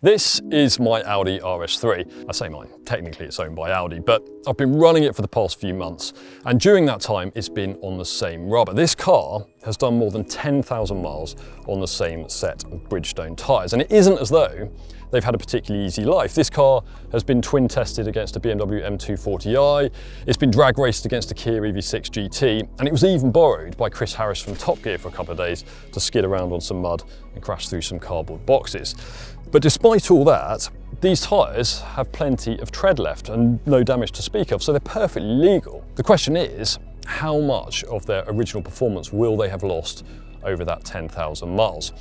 This is my Audi RS3. I say mine, technically it's owned by Audi, but I've been running it for the past few months, and during that time it's been on the same rubber. This car has done more than 10,000 miles on the same set of Bridgestone tyres, and it isn't as though they've had a particularly easy life. This car has been twin tested against a BMW M240i, it's been drag raced against a Kia EV6 GT, and it was even borrowed by Chris Harris from Top Gear for a couple of days to skid around on some mud and crash through some cardboard boxes. But despite all that, these tyres have plenty of tread left and no damage to speak of, so they're perfectly legal. The question is, how much of their original performance will they have lost over that 10,000 miles?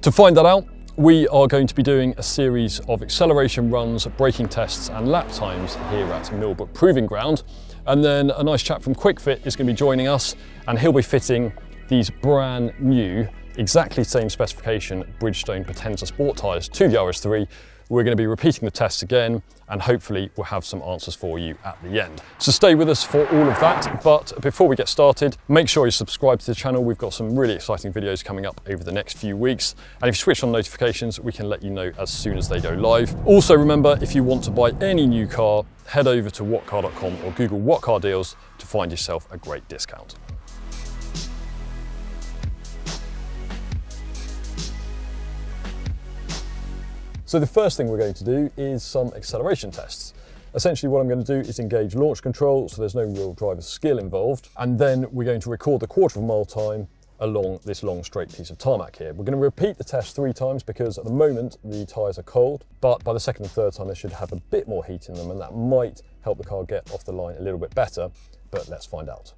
To find that out, we are going to be doing a series of acceleration runs, braking tests and lap times here at Millbrook Proving Ground. And then a nice chap from QuickFit is going to be joining us, and he'll be fitting these brand new, exactly same specification Bridgestone Potenza Sport tyres to the RS3. We're going to be repeating the tests again, and hopefully we'll have some answers for you at the end. So stay with us for all of that, but before we get started, make sure you subscribe to the channel. We've got some really exciting videos coming up over the next few weeks, and if you switch on notifications, we can let you know as soon as they go live. Also remember, if you want to buy any new car, head over to whatcar.com or Google What Car Deals to find yourself a great discount. So the first thing we're going to do is some acceleration tests. Essentially what I'm going to do is engage launch control, so there's no real driver skill involved, and then we're going to record the quarter of a mile time along this long straight piece of tarmac here. We're going to repeat the test 3 times because at the moment the tyres are cold, but by the second and third time they should have a bit more heat in them, and that might help the car get off the line a little bit better, but let's find out.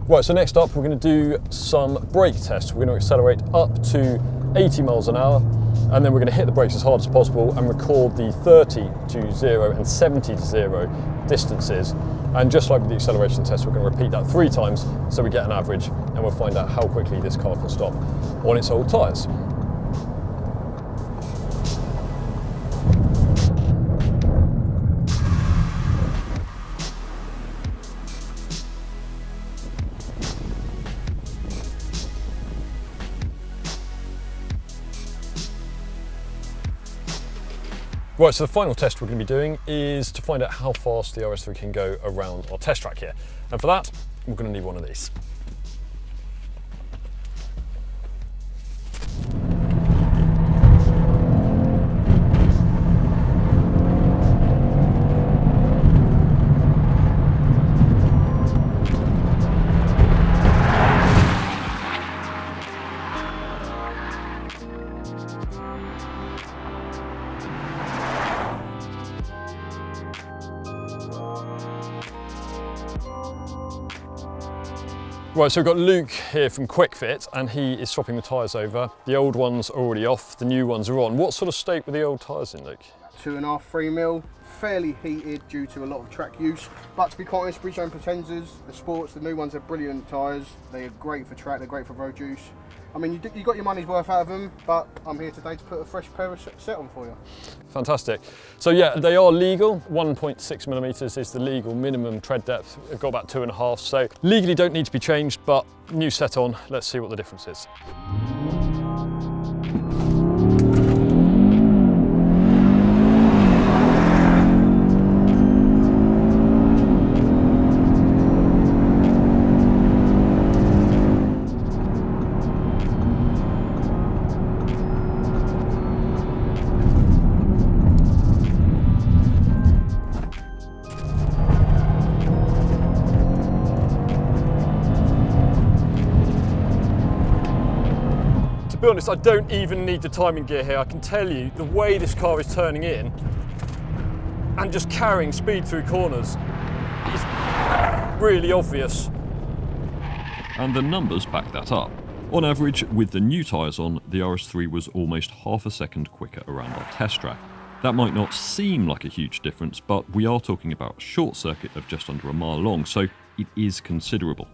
Right, so next up we're going to do some brake tests. We're going to accelerate up to 80 miles an hour, and then we're going to hit the brakes as hard as possible and record the 30 to 0 and 70 to 0 distances. And just like with the acceleration test, we're going to repeat that 3 times so we get an average, and we'll find out how quickly this car can stop on its old tyres. Right, so the final test we're going to be doing is to find out how fast the RS3 can go around our test track here. And for that, we're going to need one of these. Right, so we've got Luke here from QuickFit, and he is swapping the tyres over. The old ones are already off, the new ones are on. What sort of state were the old tyres in, Luke? 2.5, 3 mil, fairly heated due to a lot of track use. But to be quite honest, Bridgestone Potenzas, the sports, the new ones are brilliant tyres. They are great for track, they're great for road use. I mean, you got your money's worth out of them, but I'm here today to put a fresh pair of set on for you. Fantastic. So yeah, they are legal. 1.6 millimeters is the legal minimum tread depth. They've got about 2.5, so legally don't need to be changed, but new set on. Let's see what the difference is. To be honest, I don't even need the timing gear here. I can tell you the way this car is turning in and just carrying speed through corners is really obvious. And the numbers back that up. On average, with the new tyres on, the RS3 was almost half a second quicker around our test track. That might not seem like a huge difference, but we are talking about a short circuit of just under a mile long, so it is considerable.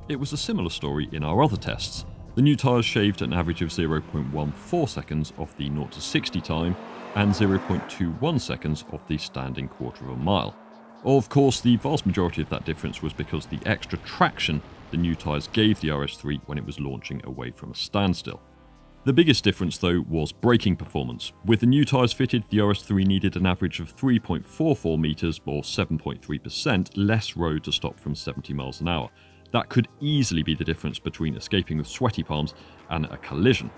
It was a similar story in our other tests. The new tyres shaved an average of 0.14 seconds off the 0 to 60 time and 0.21 seconds off the standing quarter of a mile. Of course, the vast majority of that difference was because the extra traction the new tyres gave the RS3 when it was launching away from a standstill. The biggest difference though was braking performance. With the new tyres fitted, the RS3 needed an average of 3.44 metres or 7.3% less road to stop from 70 miles an hour. That could easily be the difference between escaping with sweaty palms and a collision.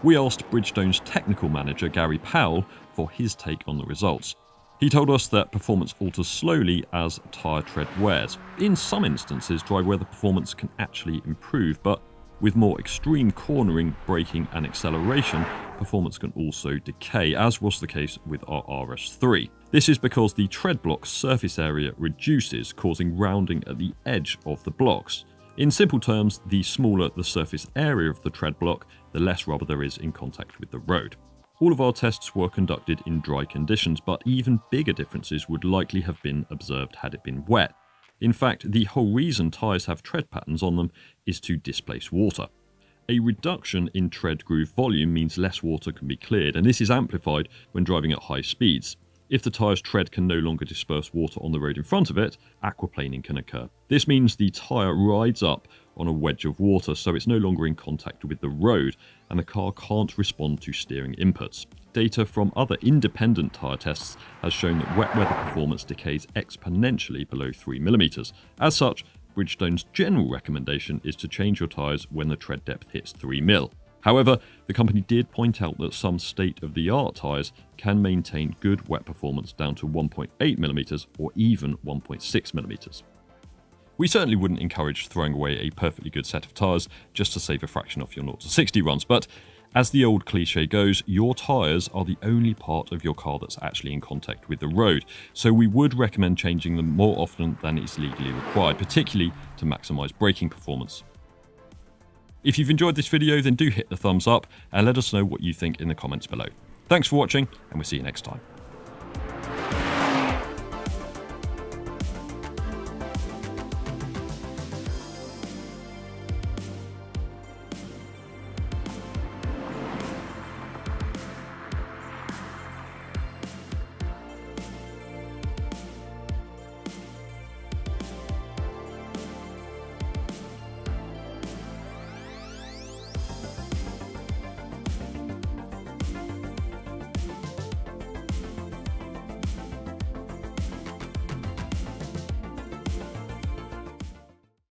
We asked Bridgestone's technical manager Gary Powell for his take on the results. He told us that performance alters slowly as tyre tread wears. In some instances, dry weather performance can actually improve, but with more extreme cornering, braking and acceleration, performance can also decay, as was the case with our RS3. This is because the tread block's surface area reduces, causing rounding at the edge of the blocks. In simple terms, the smaller the surface area of the tread block, the less rubber there is in contact with the road. All of our tests were conducted in dry conditions, but even bigger differences would likely have been observed had it been wet. In fact, the whole reason tyres have tread patterns on them is to displace water. A reduction in tread groove volume means less water can be cleared, and this is amplified when driving at high speeds. If the tyre's tread can no longer disperse water on the road in front of it, aquaplaning can occur. This means the tyre rides up on a wedge of water, so it's no longer in contact with the road, and the car can't respond to steering inputs. Data from other independent tyre tests has shown that wet weather performance decays exponentially below 3mm. As such, Bridgestone's general recommendation is to change your tyres when the tread depth hits 3mm. However, the company did point out that some state-of-the-art tyres can maintain good wet performance down to 1.8mm or even 1.6mm. We certainly wouldn't encourage throwing away a perfectly good set of tyres just to save a fraction off your 0 to 60 runs, but as the old cliche goes, your tyres are the only part of your car that's actually in contact with the road, so we would recommend changing them more often than is legally required, particularly to maximise braking performance. If you've enjoyed this video, then do hit the thumbs up and let us know what you think in the comments below. Thanks for watching, and we'll see you next time.